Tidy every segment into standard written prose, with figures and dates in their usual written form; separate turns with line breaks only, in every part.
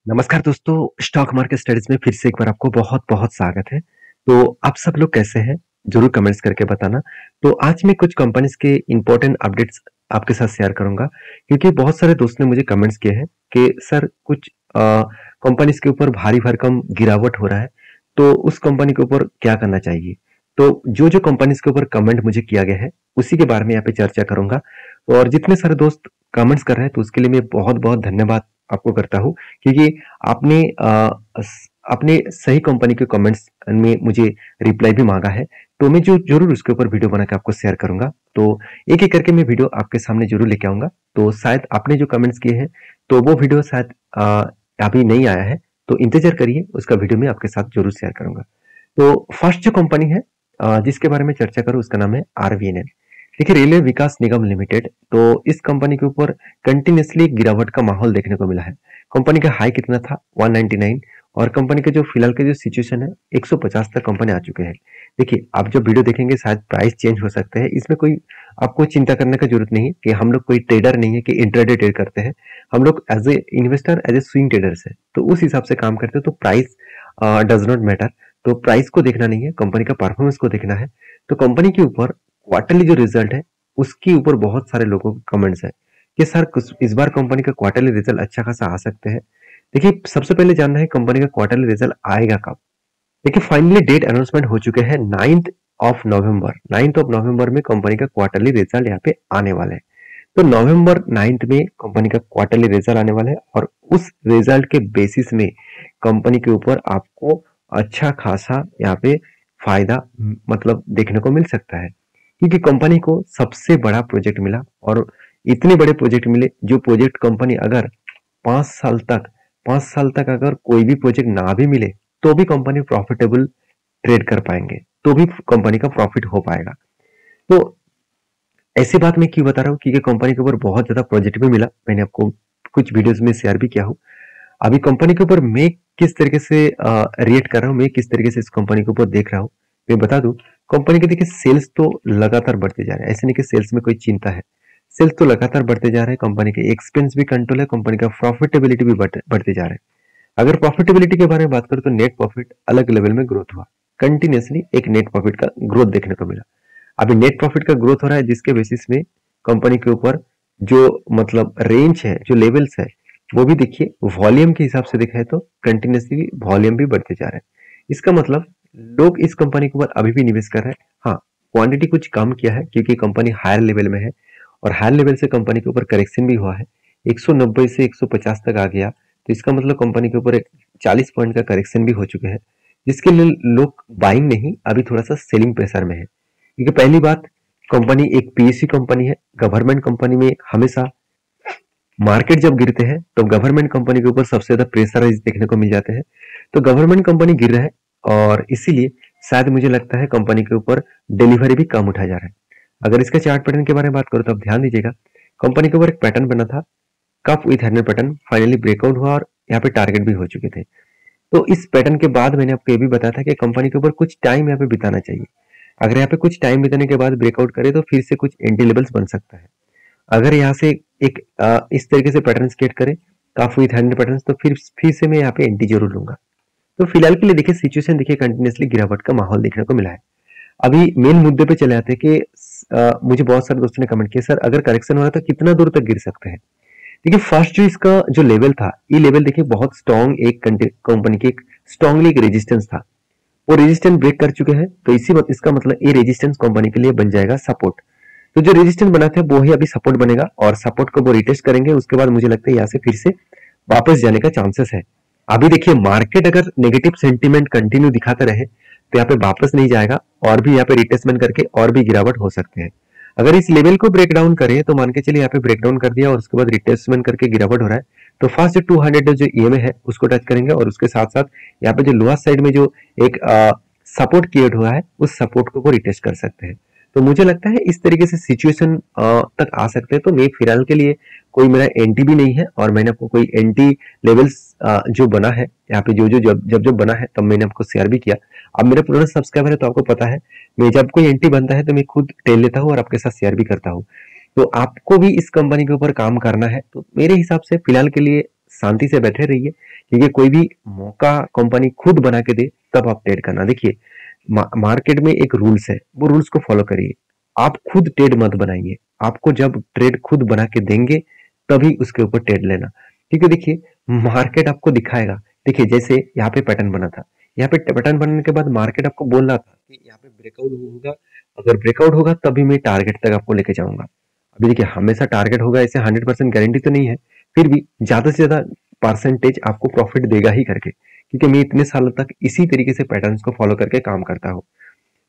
नमस्कार दोस्तों, stock market studies में फिर से एक बार आपको बहुत-बहुत स्वागत है। तो आप सब लोग कैसे हैं? ज़रूर कमेंट्स करके बताना। तो आज मैं कुछ कंपनीज़ के इम्पोर्टेंट अपडेट्स आपके साथ शेयर करूँगा, क्योंकि बहुत सारे दोस्त ने मुझे कमेंट्स किए हैं कि सर कुछ कंपनीज़ के ऊपर भारी भरकम गिरावट हो रहा है, तो उस कंपनी के ऊपर क्या करना चाहिए? तो जो-जो कंपनीज़ के ऊपर कमेंट मुझे किया गया है, उसी के बारे में यहाँ पे चर्चा करूँगा। और जितने सारे दोस्त कमेंट्स कर रहे हैं, तो उसके लिए मैं बहुत-बहुत धन्यवाद आपको करता हूँ। क्योंकि आपने सही कंपनी के कमेंट्स में मुझे रिप्लाई भी मांगा है, तो मैं जो ज़रूर उसके ऊपर वीडियो बना के आपको शेयर करूँगा। तो एक-एक करके मैं वीडियो आपके सामने ज़रूर लेके आऊँगा। तो शायद आपने जो कमेंट्स किए हैं, तो वो वीडियो शायद अभी नहीं आया है, तो इंतज़ार करिए, उसका वीडियो मैं आपके साथ ज़रूर शेयर करूँगा। तो फर्स्ट जो कंपनी है जिसके बारे में चर्चा करूँ, उसका नाम है आरवीएनएल। देखिए, रेलवे विकास निगम लिमिटेड, तो इस कंपनी के ऊपर कंटिन्यूअसली गिरावट का माहौल देखने को मिला है। कंपनी का हाई कितना था 199, और कंपनी का जो फिलहाल का जो सिचुएशन है 150 तक कंपनी आ चुके हैं। देखिए, आप जब वीडियो देखेंगे शायद प्राइस चेंज हो सकते हैं, इसमें कोई आपको चिंता करने का जरूरत नहीं है कि हम लोग कोई ट्रेडर नहीं है कि इंट्राडे ट्रेड करते हैं। हम लोग as a investor, as a swing traders है, तो उस हिसाब से काम करते हैं। तो प्राइस डज नॉट मैटर। तो प्राइस को देखना नहीं है, कंपनी का परफॉर्मेंस को देखना है। तो कंपनी के ऊपर क्वार्टरली जो रिजल्ट है, उसके ऊपर बहुत सारे लोगों के कमेंट्स है कि सर इस बार कंपनी का क्वार्टरली रिजल्ट अच्छा खासा आ सकते हैं। देखिए, सबसे पहले जानना है कंपनी का क्वार्टरली रिजल्ट आएगा कब। देखिए, फाइनली डेट अनाउंसमेंट हो चुके हैं 9th ऑफ नवंबर में कंपनी का क्वार्टरली रिजल्ट यहाँ पे आने वाला है। तो नवंबर 9 में कंपनी का क्वार्टरली रिजल्ट आने वाला है, और उस रिजल्ट के बेसिस में कंपनी के ऊपर आपको अच्छा खासा यहाँ पे फायदा मतलब देखने को मिल सकता है। क्योंकि कंपनी को सबसे बड़ा प्रोजेक्ट मिला, और इतने बड़े प्रोजेक्ट मिले जो प्रोजेक्ट कंपनी अगर 5 साल तक 5 साल तक अगर कोई भी प्रोजेक्ट ना भी मिले, तो भी कंपनी प्रॉफिटेबल ट्रेड कर पाएंगे, तो भी कंपनी का प्रॉफिट हो पाएगा। तो ऐसी बात मैं क्यों बता रहा हूँ, क्योंकि कंपनी के ऊपर बहुत ज्यादा प्रोजेक्ट भी मिला, मैंने आपको कुछ वीडियोस में शेयर भी किया हूँ। अभी कंपनी के ऊपर मैं किस तरीके से रिएक्ट कर रहा हूँ, मैं किस तरीके से इस कंपनी के ऊपर देख रहा हूँ, मैं बता दूं। कंपनी के देखिए सेल्स तो लगातार बढ़ते जा रहे हैं, ऐसे नहीं कि सेल्स में कोई चिंता है। सेल्स तो लगातार बढ़ते जा रहे हैं, कंपनी के एक्सपेंस भी कंट्रोल है, कंपनी का प्रॉफिटेबिलिटी भी बढ़ते जा रहे हैं। अगर प्रॉफिटेबिलिटी के बारे में बात करें, तो नेट प्रॉफिट अलग लेवल में ग्रोथ हुआ, कंटिन्यूसली एक नेट प्रॉफिट का ग्रोथ देखने को मिला। अभी नेट प्रॉफिट का ग्रोथ हो रहा है, जिसके बेसिस में कंपनी के ऊपर जो मतलब रेंज है, जो लेवल्स है, वो भी देखिए वॉल्यूम के हिसाब से देखा है तो कंटिन्यूसली वॉल्यूम भी बढ़ते जा रहे हैं। इसका मतलब लोग इस कंपनी के ऊपर अभी भी निवेश कर रहे हैं। हाँ, क्वांटिटी कुछ कम किया है, क्योंकि कंपनी हायर लेवल में है, और हायर लेवल से कंपनी के ऊपर करेक्शन भी हुआ है। 190 से 150 तक आ गया, तो इसका मतलब कंपनी के ऊपर एक 40 पॉइंट का करेक्शन भी हो चुके हैं, जिसके लिए लोग बाइंग नहीं, अभी थोड़ा सा सेलिंग प्रेशर में है। क्योंकि पहली बात, कंपनी एक पीएसयू कंपनी है। गवर्नमेंट कंपनी में हमेशा मार्केट जब गिरते हैं, तो गवर्नमेंट कंपनी के ऊपर सबसे ज्यादा प्रेशराइज देखने को मिल जाते हैं। तो गवर्नमेंट कंपनी गिर रहा है, और इसीलिए शायद मुझे लगता है कंपनी के ऊपर डिलीवरी भी कम उठाया जा रहा है। अगर इसका चार्ट पैटर्न के बारे में बात करो, तो आप ध्यान दीजिएगा, कंपनी के ऊपर एक पैटर्न बना था, cup with handle pattern, finally breakout हुआ, और यहाँ पे टारगेट भी हो चुके थे। तो इस पैटर्न के बाद मैंने आपको ये भी बताया था कि कंपनी के ऊपर कुछ टाइम यहाँ पे बिताना चाहिए। अगर यहाँ पे कुछ टाइम बिताने के बाद ब्रेकआउट करे, तो फिर से कुछ एंटी लेवल्स बन सकता है। अगर यहाँ से एक इस तरीके से पैटर्न क्रिएट करे, काफी विथ हैंडल पैटर्न, तो फिर से मैं यहाँ पे एंटी जरूर लूंगा। तो फिलहाल के लिए देखिए सिचुएशन, देखिए कंटिन्यूसली गिरावट का माहौल देखने को मिला है। अभी मेन मुद्दे पे चले आते हैं कि मुझे बहुत सारे दोस्तों ने कमेंट किया, सर अगर करेक्शन हो रहा है तो कितना दूर तक गिर सकते हैं। देखिए, फर्स्ट जो इसका जो लेवल था, ये लेवल देखिए बहुत स्ट्रॉन्ग, एक कंपनी की एक स्ट्रॉन्गली एक रेजिस्टेंस था, वो रेजिस्टेंस ब्रेक कर चुके हैं। तो इसका मतलब ये रेजिस्टेंस कंपनी के लिए बन जाएगा सपोर्ट। तो जो रेजिस्टेंस बना था, वो ही अभी सपोर्ट बनेगा, और सपोर्ट को वो रिटेस्ट करेंगे, उसके बाद मुझे लगता है यहाँ से फिर से वापस जाने का चांसेस है। अभी देखिए, मार्केट अगर नेगेटिव सेंटीमेंट कंटिन्यू दिखाता रहे, तो यहाँ पे वापस नहीं जाएगा, और भी यहाँ पे रिटेस्टमेंट करके और भी गिरावट हो सकते हैं। अगर इस लेवल को ब्रेक डाउन करे, तो मान के चलिए यहाँ पे ब्रेक डाउन कर दिया, और उसके बाद रिटेस्टमेंट करके गिरावट हो रहा है, तो फर्स्ट जो 200 जो ईएमए है उसको टच करेंगे, और उसके साथ साथ यहाँ पे जो लोअर साइड में जो एक सपोर्ट क्रिएट हुआ है, उस सपोर्ट को वो रिटेस्ट कर सकते हैं। तो मुझे लगता है इस तरीके से सिचुएशन तक आ सकते हैं। तो मैं फिलहाल के लिए कोई मेरा एंटी भी नहीं है, और मैंने आपको कोई एंटी लेवल्स जो बना है यहाँ पे, जब बना है तब मैंने आपको शेयर भी किया। अब मेरे पुराने सब्सक्राइबर है, तो आपको पता है मैं जब कोई एंटी बनता है तो मैं खुद टेल लेता हूँ और आपके साथ शेयर भी करता हूँ। तो आपको भी इस कंपनी के ऊपर काम करना है, तो मेरे हिसाब से फिलहाल के लिए शांति से बैठे रहिए, क्योंकि कोई भी मौका कंपनी खुद बना के दे तब आप ट्रेड करना। देखिए मार्केट में एक रूल्स है, वो रूल्स को फॉलो करिए। आप खुद ट्रेड मत बनाइए, आपको जब ट्रेड खुद बना के देंगे तभी उसके ऊपर ट्रेड लेना। क्योंकि देखिए मार्केट आपको दिखाएगा। देखिए जैसे यहाँ पे पैटर्न बना था, यहाँ पे पैटर्न बनने के बाद मार्केट आपको बोल रहा था कि यहाँ पे ब्रेकआउट होगा, अगर ब्रेकआउट होगा तभी मैं टारगेट तक आपको लेके जाऊंगा। अभी देखिए हमेशा टारगेट होगा ऐसे 100% गारंटी तो नहीं है, फिर भी ज्यादा से ज्यादा परसेंटेज आपको प्रॉफिट देगा ही करके, क्योंकि मैं इतने सालों तक इसी तरीके से पैटर्न्स को फॉलो करके काम करता हूँ।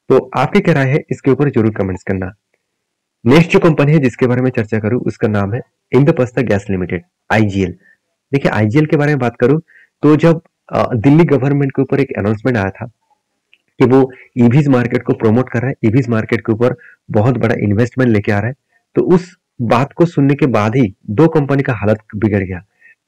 तो आपकी क्या राय है इसके ऊपर जरूर कमेंट्स करना। नेक्स्ट जो कंपनी है जिसके बारे में चर्चा करूं उसका नाम है इंद्रप्रस्थ गैस लिमिटेड, आईजीएल। देखिए आईजीएल के बारे में बात करूं तो जब दिल्ली गवर्नमेंट के ऊपर एक अनाउंसमेंट आया था कि वो ईवीज मार्केट को प्रमोट कर रहा है, ईवीज मार्केट के ऊपर बहुत बड़ा इन्वेस्टमेंट लेके आ रहा है, तो उस बात को सुनने के बाद ही दो कंपनी का हालत बिगड़ गया।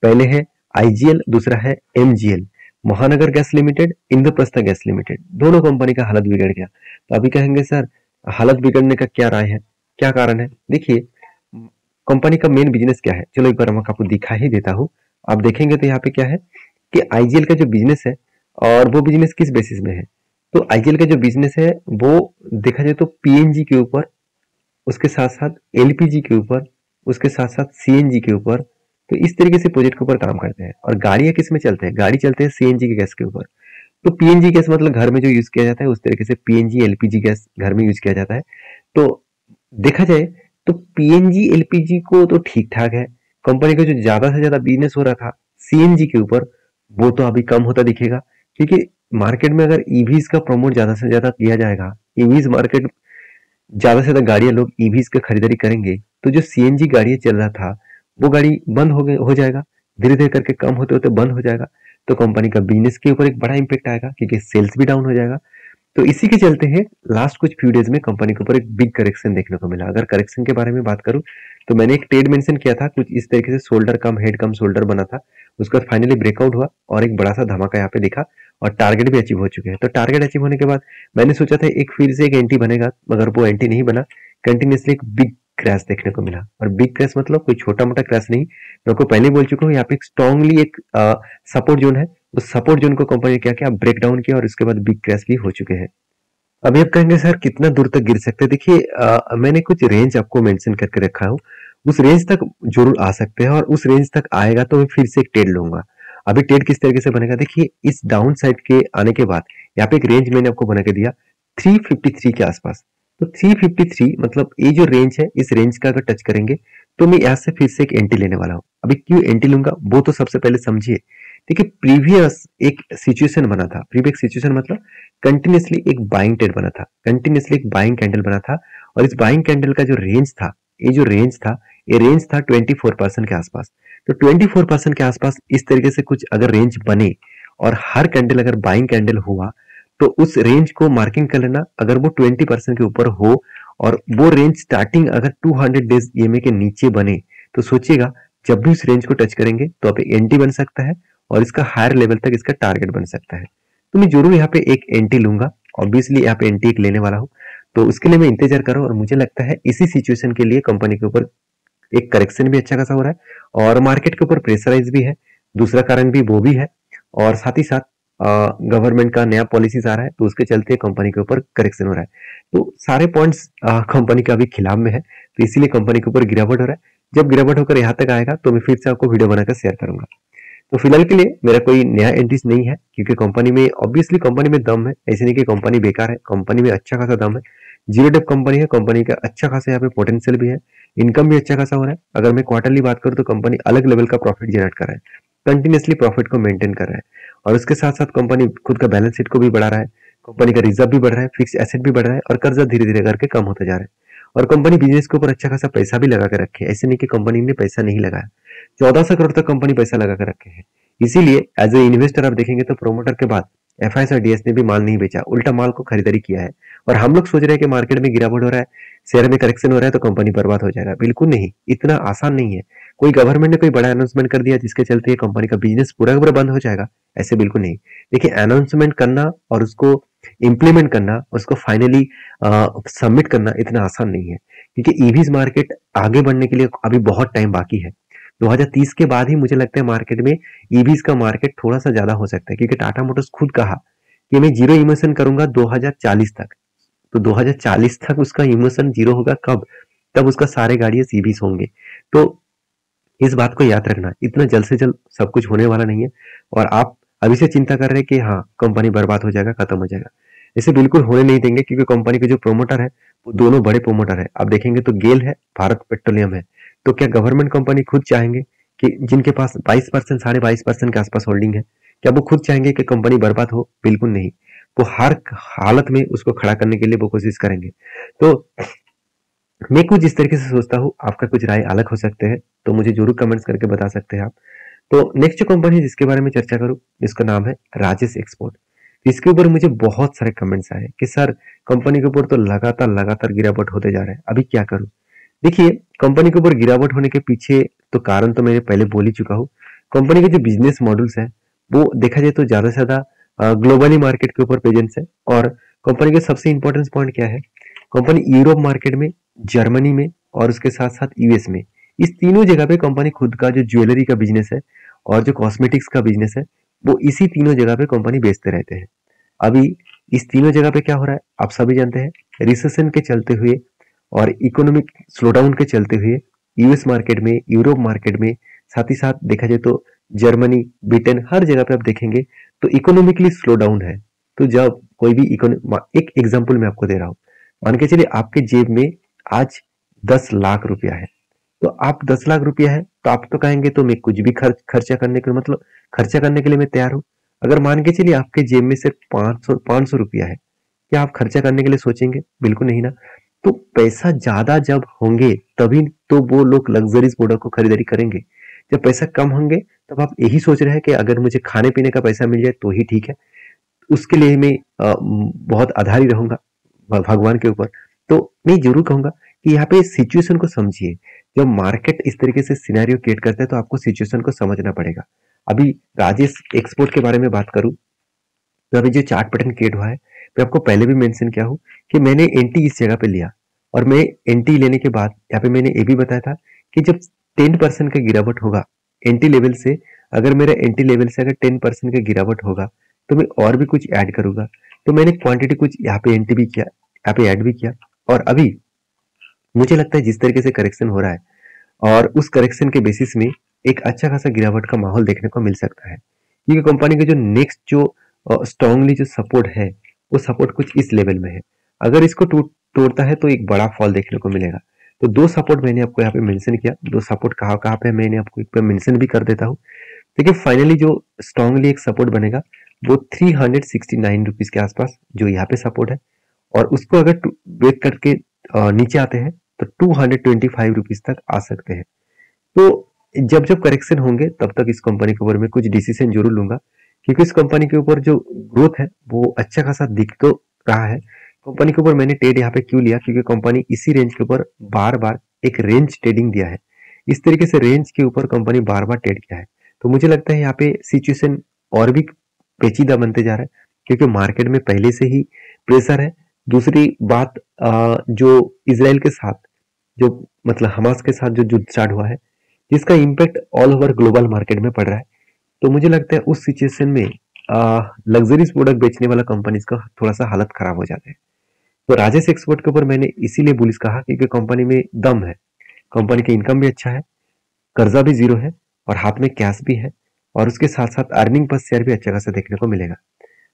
पहले है आईजीएल, दूसरा है एमजीएल, महानगर gas limited, Indraprastha gas limited. दोनों कंपनी का हालत बिगड़ गया। तो अभी कहेंगे सर हालत बिगड़ने का क्या राय है, क्या कारण है? देखिए कंपनी का मेन बिजनेस क्या है, चलो एक बार मैं आपको दिखा ही देता हूँ। आप देखेंगे तो यहाँ पे क्या है कि आईजीएल का जो बिजनेस है, और वो बिजनेस किस बेसिस में है, तो आईजीएल का जो बिजनेस है वो देखा जाए तो पीएनजी के ऊपर, उसके साथ साथ एलपीजी के ऊपर, उसके साथ साथ सीएनजी के ऊपर, तो इस तरीके से प्रोजेक्ट के ऊपर काम करते हैं। और गाड़ियां किस में चलते हैं, गाड़ी चलते हैं सीएनजी के गैस के ऊपर। तो पीएनजी गैस मतलब घर में जो यूज किया जाता है, उस तरीके से पीएनजी एलपीजी गैस घर में यूज किया जाता है। तो देखा जाए तो पीएनजी एलपीजी को तो ठीक ठाक है, कंपनी का जो ज्यादा से ज्यादा बिजनेस हो रहा था सीएनजी के ऊपर, वो तो अभी कम होता दिखेगा। क्योंकि मार्केट में अगर ईवीज का प्रमोट ज्यादा से ज्यादा किया जाएगा, ईवीज मार्केट ज्यादा से ज्यादा गाड़ियां लोग ईवीज की खरीदारी करेंगे, तो जो सीएनजी गाड़ी चल रहा था वो गाड़ी बंद हो जाएगा, धीरे धीरे करके कम होते होते बंद हो जाएगा। तो कंपनी का बिजनेस के ऊपर एक बड़ा इंपैक्ट आएगा, क्योंकि सेल्स भी डाउन हो जाएगा। तो इसी के चलते हैं लास्ट कुछ फ्यू डेज में कंपनी के ऊपर एक बिग करेक्शन देखने को मिला। अगर करेक्शन के बारे में बात करूं तो मैंने एक ट्रेड मेंशन किया था, कुछ इस तरीके से शोल्डर कम हेड कम शोल्डर बना था, उसका फाइनली ब्रेकआउट हुआ और एक बड़ा सा धमाका यहाँ पे दिखा, और टारगेट भी अचीव हो चुके हैं। तो टारगेट अचीव होने के बाद मैंने सोचा था एक फिर से एक एंटी बनेगा, मगर वो एंटी नहीं बना, कंटिन्यूसली एक बिग क्रैश देखने को मिला। और बिग क्रैश मतलब कोई छोटा मोटा क्रैश नहीं, मैं आपको पहले बोल चुका हूँ, यहाँ पे एक स्ट्रांगली एक सपोर्ट जोन है, उस सपोर्ट जोन को कंपनी ने क्या किया, ब्रेक डाउन किया, और उसके बाद बिग क्रैश भी हो चुके हैं। अभी आप कहेंगे सर कितना दूर तक गिर सकते हैं? देखिए मैंने कुछ रेंज आपको मेंशन करके रखा है, उस रेंज तक जरूर आ सकते हैं, और उस रेंज तक आएगा तो मैं फिर से एक ट्रेड लूंगा। अभी ट्रेड किस तरीके से बनेगा, देखिए इस डाउन साइड के आने के बाद यहाँ पे एक रेंज मैंने आपको बना के दिया 353 के आसपास। तो 353 मतलब ये जो रेंज है, इस रेंज का अगर टच करेंगे तो मैं यहाँ से फिर से एक एंट्री लेने वाला हूँ। अभी क्यों एंट्री लूंगा वो तो सबसे पहले समझिए। देखिए प्रीवियस एक सिचुएशन बना था, प्रीवियस सिचुएशन मतलब कंटिन्यूसली एक बाइंग ट्रेड बना था, कंटिन्यूसली एक बाइंग कैंडल बना था, और इस बाइंग कैंडल का जो रेंज था, ये जो रेंज था, ये रेंज था 24% के आसपास। तो 24% के आसपास इस तरीके से कुछ अगर रेंज बने और हर कैंडल अगर बाइंग कैंडल हुआ तो उस रेंज को मार्किंग कर लेना। अगर वो 20% के ऊपर हो और वो रेंज स्टार्टिंग अगर 200 डेज ईएमए के नीचे बने, तो सोचिएगा जब भी इस रेंज को टच करेंगे तो आप एंटी बन सकता है, और इसका हायर लेवल तक इसका टारगेट बन सकता है। तो मैं जरूर यहाँ पे एक एंटी लूंगा, ऑब्वियसली यहाँ पे एंटी एक लेने वाला हूँ। तो उसके लिए मैं इंतजार करूँ, और मुझे लगता है इसी सिचुएशन के लिए कंपनी के ऊपर एक करेक्शन भी अच्छा खासा हो रहा है, और मार्केट के ऊपर प्रेशराइज भी है, दूसरा कारण भी वो भी है, और साथ ही साथ गवर्नमेंट का नया पॉलिसीज आ रहा है, तो उसके चलते कंपनी के ऊपर करेक्शन हो रहा है। तो सारे पॉइंट्स कंपनी का अभी खिलाफ में है, तो इसीलिए कंपनी के ऊपर गिरावट हो रहा है। जब गिरावट होकर यहाँ तक आएगा तो मैं फिर से आपको वीडियो बनाकर शेयर करूंगा। तो फिलहाल के लिए मेरा कोई नया एंट्रीज नहीं है, क्योंकि कंपनी में ऑब्वियसली कंपनी में दम है, ऐसे नहीं कि कंपनी बेकार है, कंपनी में अच्छा खासा दम है, जीरो डेप कंपनी है, कंपनी का अच्छा खासा यहाँ पे पोटेंशियल भी है, इनकम भी अच्छा खासा हो रहा है। अगर मैं क्वार्टरली बात करूँ तो कंपनी अलग लेवल का प्रॉफिट जनरेट कर रहा है, कंटिन्यूसली प्रॉफिट को मेंटेन कर रहा है, और उसके साथ साथ कंपनी खुद का बैलेंस शीट को भी बढ़ा रहा है, कंपनी का रिजर्व भी बढ़ रहा है, फिक्स एसेट भी बढ़ रहा है, और कर्जा धीरे धीरे करके कम होता जा रहा है। और कंपनी बिजनेस के ऊपर अच्छा खासा पैसा भी लगा कर रखे है, ऐसे नहीं कि कंपनी ने पैसा नहीं लगाया, 1400 करोड़ तक कंपनी पैसा लगा कर रखे हैं। इसीलिए एज ए इन्वेस्टर आप देखेंगे तो प्रोमोटर के बाद एफआईएस और डीएस ने भी माल नहीं बेचा, उल्टा माल को खरीदारी किया है। और हम लोग सोच रहे हैं कि मार्केट में गिरावट हो रहा है, शेयर में करेक्शन हो रहा है, तो कंपनी बर्बाद हो जाएगा। बिल्कुल नहीं, इतना आसान नहीं है। कोई गवर्नमेंट ने कोई बड़ा अनाउंसमेंट कर दिया जिसके चलते ये कंपनी का बिजनेस पूरा का पूरा बंद हो जाएगा, ऐसे बिल्कुल नहीं। देखिए अनाउंसमेंट करना और उसको इंप्लीमेंट करना, उसको फाइनली सबमिट करना इतना आसान नहीं है, क्योंकि ईवीज मार्केट आगे बढ़ने के लिए अभी बहुत टाइम बाकी है। 2030 के बाद ही मुझे लगता है मार्केट में ईवीज का मार्केट थोड़ा सा ज्यादा हो सकता है, क्योंकि टाटा मोटर्स खुद कहा कि मैं जीरो इमिशन करूंगा 2040 तक। तो 2040 तक उसका इमिशन जीरो होगा कब? तब उसका सारे गाड़ियां ईवीज होंगे। तो इस बात को याद रखना, इतना जल्द से जल्द सब कुछ होने वाला नहीं है। और आप अभी से चिंता कर रहे हैं कि हाँ कंपनी बर्बाद हो जाएगा, खत्म हो जाएगा, इसे बिल्कुल होने नहीं देंगे, क्योंकि कंपनी के जो प्रोमोटर है वो दोनों बड़े प्रोमोटर है। आप देखेंगे तो गेल है, भारत पेट्रोलियम है। तो क्या गवर्नमेंट कंपनी खुद चाहेंगे कि जिनके पास 22%, 22.5% के आसपास होल्डिंग है, क्या वो खुद चाहेंगे कि कंपनी बर्बाद हो? बिल्कुल नहीं। वो हर हालत में उसको खड़ा करने के लिए वो कोशिश करेंगे। तो मैं कुछ इस तरीके से सोचता हूँ, आपका कुछ राय अलग हो सकते हैं, तो मुझे जरूर कमेंट्स करके बता सकते हैं आप। तो नेक्स्ट जो कंपनी है जिसके बारे में चर्चा करूँ, इसका नाम है राजेश एक्सपोर्ट। इसके ऊपर मुझे बहुत सारे कमेंट्स आए कि सर कंपनी के ऊपर तो लगातार लगातार गिरावट होते जा रहा है, अभी क्या करूं? देखिए, कंपनी के ऊपर गिरावट होने के पीछे तो कारण तो मैंने पहले बोल ही चुका हूँ। कंपनी के जो बिजनेस मॉडल्स है वो देखा जाए तो ज्यादा से ज्यादा ग्लोबली मार्केट के ऊपर प्रेजेंस है। और कंपनी के सबसे इंपॉर्टेंट पॉइंट क्या है, कंपनी यूरोप मार्केट में, जर्मनी में और उसके साथ साथ यूएस में, इस तीनों जगह पे कंपनी खुद का जो ज्वेलरी का बिजनेस है और जो कॉस्मेटिक्स का बिजनेस है, वो इसी तीनों जगह पे कंपनी बेचते रहते हैं। अभी इस तीनों जगह पे क्या हो रहा है आप सभी जानते हैं, रिसेशन के चलते हुए और इकोनॉमिक स्लोडाउन के चलते हुए यूएस मार्केट में, यूरोप मार्केट में, साथ ही साथ देखा जाए तो जर्मनी, ब्रिटेन, हर जगह पे आप देखेंगे तो इकोनॉमिकली स्लो डाउन है। तो जब कोई भी एक एग्जांपल मैं आपको दे रहा हूँ, मान के चलिए आपके जेब में आज 10 लाख रुपया है, तो आप 10 लाख रुपया है तो आप तो कहेंगे तो मैं कुछ भी खर्चा करने के मतलब खर्चा करने के लिए मैं तैयार हूँ। अगर मान के चलिए आपके जेब में सिर्फ 500 रुपया है, क्या आप खर्चा करने के लिए सोचेंगे? बिल्कुल नहीं ना। तो पैसा ज्यादा जब होंगे तभी तो वो लोग लग्जरीज प्रोडक्ट को खरीदारी करेंगे। जब पैसा कम होंगे तब आप यही सोच रहे हैं कि अगर मुझे खाने पीने का पैसा मिल जाए तो ही ठीक है, उसके लिए मैं बहुत आधारी रहूंगा भगवान के ऊपर। तो मैं जरूर कहूंगा कि यहाँ पे सिचुएशन को समझिए। जब मार्केट इस तरीके से सिनेरियो क्रिएट करता है तो आपको सिचुएशन को समझना पड़ेगा। अभी राजेश एक्सपोर्ट के बारे में बात करूं तो अभी जो चार्ट पैटर्न क्रिएट हुआ है, मैं आपको पहले भी मेंशन किया हूं कि मैंने एंटी इस जगह पे लिया, और मैं एंटी लेने के बाद यहाँ पे मैंने ये भी बताया था कि जब 10% का गिरावट होगा एंटी लेवल से, अगर मेरा एंटी लेवल से अगर 10% का गिरावट होगा तो मैं और भी कुछ ऐड करूंगा। तो मैंने क्वांटिटी कुछ यहाँ पे एंटी भी किया, यहाँ पे ऐड भी किया। और अभी मुझे लगता है जिस तरीके से करेक्शन हो रहा है और उस करेक्शन के बेसिस में एक अच्छा खासा गिरावट का माहौल देखने को मिल सकता है, क्योंकि कंपनी के जो नेक्स्ट जो स्ट्रांगली जो सपोर्ट है वो सपोर्ट कुछ इस लेवल में है। अगर इसको तोड़ता है तो एक बड़ा फॉल देखने को मिलेगा। तो दो सपोर्ट मैंने आपको यहाँ पे मेंशन किया, दो सपोर्ट कहाँ कहाँ पे मैंने आपको एक पे मेंशन भी कर देता हूँ। देखिए फाइनली जो स्ट्रांगली एक सपोर्ट बनेगा वो 369 रुपीज के आसपास जो यहाँ पे सपोर्ट है, और उसको अगर ब्रेक करके नीचे आते हैं तो 225 रुपीज तक आ सकते हैं। तो जब जब करेक्शन होंगे तब तक इस कंपनी के ऊपर मैं कुछ डिसीजन जरूर लूंगा, क्योंकि इस कंपनी के ऊपर जो ग्रोथ है वो अच्छा खासा दिख तो रहा है। कंपनी के ऊपर मैंने ट्रेड यहाँ पे क्यों लिया, क्योंकि कंपनी इसी रेंज के ऊपर बार बार एक रेंज ट्रेडिंग दिया है। इस तरीके से रेंज के ऊपर कंपनी बार बार ट्रेड किया है। तो मुझे लगता है यहाँ पे सिचुएशन और भी पेचीदा बनते जा रहा है, क्योंकि मार्केट में पहले से ही प्रेशर है। दूसरी बात जो इसराइल के साथ जो मतलब हमास के साथ जो युद्ध स्टार्ट हुआ है, जिसका impact all over global market में पड़ रहा है। तो मुझे लगता है उस सिचुएशन में लग्जरीज प्रोडक्ट बेचने वाला कंपनीज का थोड़ा सा हालत खराब हो जाता है। तो राजेश एक्सपोर्ट के ऊपर मैंने इसीलिए बुलिश कहा क्योंकि कंपनी में दम है, कंपनी का इनकम भी अच्छा है, कर्जा भी जीरो है और हाथ में कैश भी है, और उसके साथ साथ अर्निंग पर शेयर भी अच्छा खासा देखने को मिलेगा।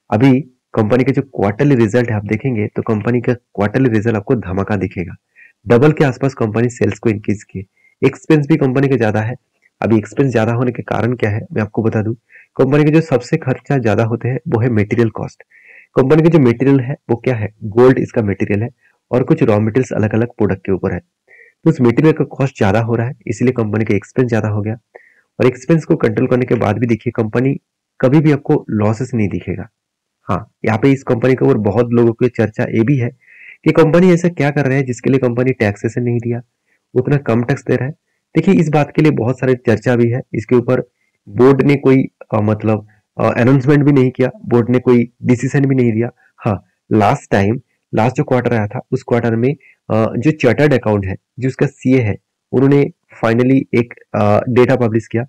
अभी कंपनी के जो क्वार्टरली रिजल्ट है आप देखेंगे तो कंपनी का क्वार्टरली रिजल्ट आपको धमाका दिखेगा। डबल के आसपास कंपनी सेल्स को इंक्रीज की, एक्सपेंस भी कंपनी का ज्यादा है। अभी एक्सपेंस ज्यादा होने के कारण क्या है मैं आपको बता दूं, कंपनी के जो सबसे खर्चा ज्यादा होते हैं वो है मटेरियल कॉस्ट। कंपनी के जो मटेरियल है वो क्या है, गोल्ड इसका मटेरियल है और कुछ रॉ मटेरियल्स अलग अलग प्रोडक्ट के ऊपर है। तो उस मटेरियल का कॉस्ट ज्यादा हो रहा है, इसलिए कंपनी का एक्सपेंस ज्यादा हो गया। और एक्सपेंस को कंट्रोल करने के बाद भी देखिए कंपनी कभी भी आपको लॉसेस नहीं दिखेगा। हाँ, यहाँ पे इस कंपनी के ऊपर बहुत लोगों की चर्चा ये भी है कि कंपनी ऐसा क्या कर रहा है जिसके लिए कंपनी टैक्सेशन नहीं दिया, उतना कम टैक्स दे रहा है। देखिए इस बात के लिए बहुत सारे चर्चा भी है, इसके ऊपर बोर्ड ने कोई मतलब अनाउंसमेंट भी नहीं किया, बोर्ड ने कोई डिसीजन भी नहीं दिया। हाँ, लास्ट टाइम लास्ट जो क्वार्टर आया था उस क्वार्टर में जो चार्टर्ड अकाउंट है, जो उसका सीए है, उन्होंने फाइनली एक डेटा पब्लिश किया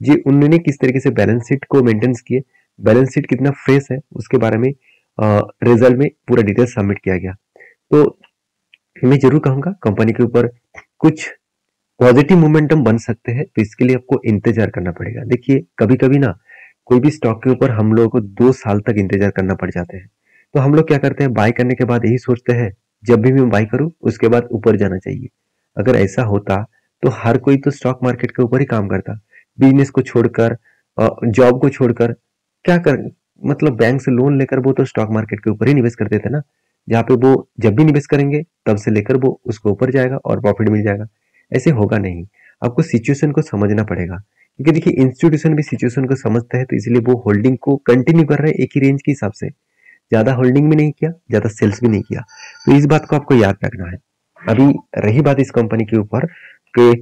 जी, उन्होंने किस तरीके से बैलेंस शीट को मेंटेन किए, बैलेंस शीट कितना फ्रेश है उसके बारे में रिजल्ट में पूरा डिटेल सबमिट किया गया। तो मैं जरूर कहूंगा कंपनी के ऊपर कुछ पॉजिटिव मोमेंटम बन सकते हैं, तो इसके लिए आपको इंतजार करना पड़ेगा। देखिए कभी कभी ना कोई भी स्टॉक के ऊपर हम लोगों को 2 साल तक इंतजार करना पड़ जाते हैं। तो हम लोग क्या करते हैं, बाय करने के बाद यही सोचते हैं जब भी मैं बाय करूं उसके बाद ऊपर जाना चाहिए। अगर ऐसा होता तो हर कोई तो स्टॉक मार्केट के ऊपर ही काम करता, बिजनेस को छोड़कर, जॉब को छोड़कर, क्या कर मतलब बैंक से लोन लेकर वो तो स्टॉक मार्केट के ऊपर ही निवेश करते थे ना, जहाँ पे वो जब भी निवेश करेंगे तब से लेकर वो उसको ऊपर जाएगा और प्रॉफिट मिल जाएगा। ऐसे होगा नहीं, आपको सिचुएशन को समझना पड़ेगा, क्योंकि देखिए इंस्टीट्यूशन भी सिचुएशन को समझते हैं, तो इसलिए वो होल्डिंग को कंटिन्यू कर रहे हैं एक ही रेंज के हिसाब से, ज्यादा होल्डिंग भी नहीं किया, ज्यादा सेल्स भी नहीं किया। तो इस बात को आपको याद रखना है। अभी रही बात इस कंपनी के ऊपर कि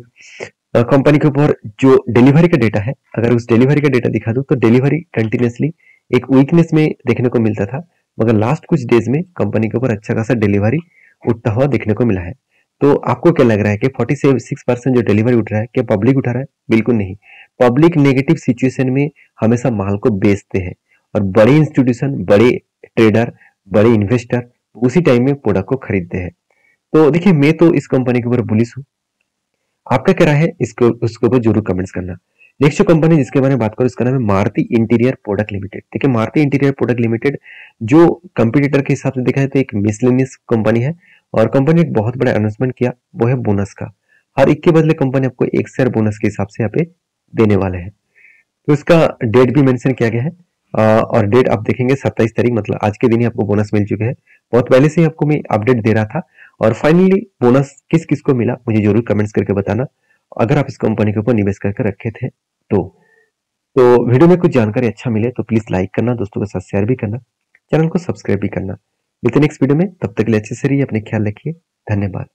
कंपनी के ऊपर जो डिलीवरी का डेटा है, अगर उस डिलीवरी का डेटा दिखा दूं तो डिलीवरी कंटिन्यूसली एक वीकनेस में देखने को मिलता था, मगर लास्ट कुछ डेज में कंपनी के ऊपर अच्छा खासा डिलीवरी उठता हुआ देखने को मिला है। तो आपको क्या लग रहा है कि 46% जो डिलीवरी उठ रहा है क्या पब्लिक उठा रहा है? बिल्कुल नहीं। पब्लिक नेगेटिव सिचुएशन में हमेशा माल को बेचते हैं, और बड़े इंस्टीट्यूशन, बड़े ट्रेडर, बड़े इन्वेस्टर उसी टाइम में प्रोडक्ट को खरीदते हैं। तो देखिए मैं तो इस कंपनी के ऊपर बुलिश हूँ। आपका क्या राय है इसको उसके ऊपर जरूर कमेंट्स करना। नेक्स्ट जो कंपनी जिसके बारे में बात करूं इसका नाम है मारुति इंटीरियर प्रोडक्ट लिमिटेड। देखिए मारुति इंटीरियर प्रोडक्ट लिमिटेड जो कंपटीटर के हिसाब से देखा जाए तो एक मिसलेनियस कंपनी है, और कंपनी एक बहुत बड़ा अनाउंसमेंट किया वो है बोनस का। हर एक के बदले कंपनी आपको 1 शेयर बोनस के हिसाब से यहाँ पे देने वाले हैं। तो इसका डेट भी मेंशन किया गया है, और डेट आप देखेंगे 27 तारीख, मतलब आज के दिन ही आपको बोनस मिल चुके हैं। बहुत पहले से ही आपको मैं अपडेट दे रहा था। और फाइनली बोनस किस किस को मिला मुझे जरूर कमेंट्स करके बताना, अगर आप इस कंपनी के ऊपर निवेश करके रखे थे तो। तो वीडियो में कुछ जानकारी अच्छा मिले तो प्लीज लाइक करना, दोस्तों के साथ शेयर भी करना, चैनल को सब्सक्राइब भी करना। मिलते हैं नेक्स्ट वीडियो में, तब तक के लिए अच्छे से रहिए, अपने ख्याल रखिए, धन्यवाद।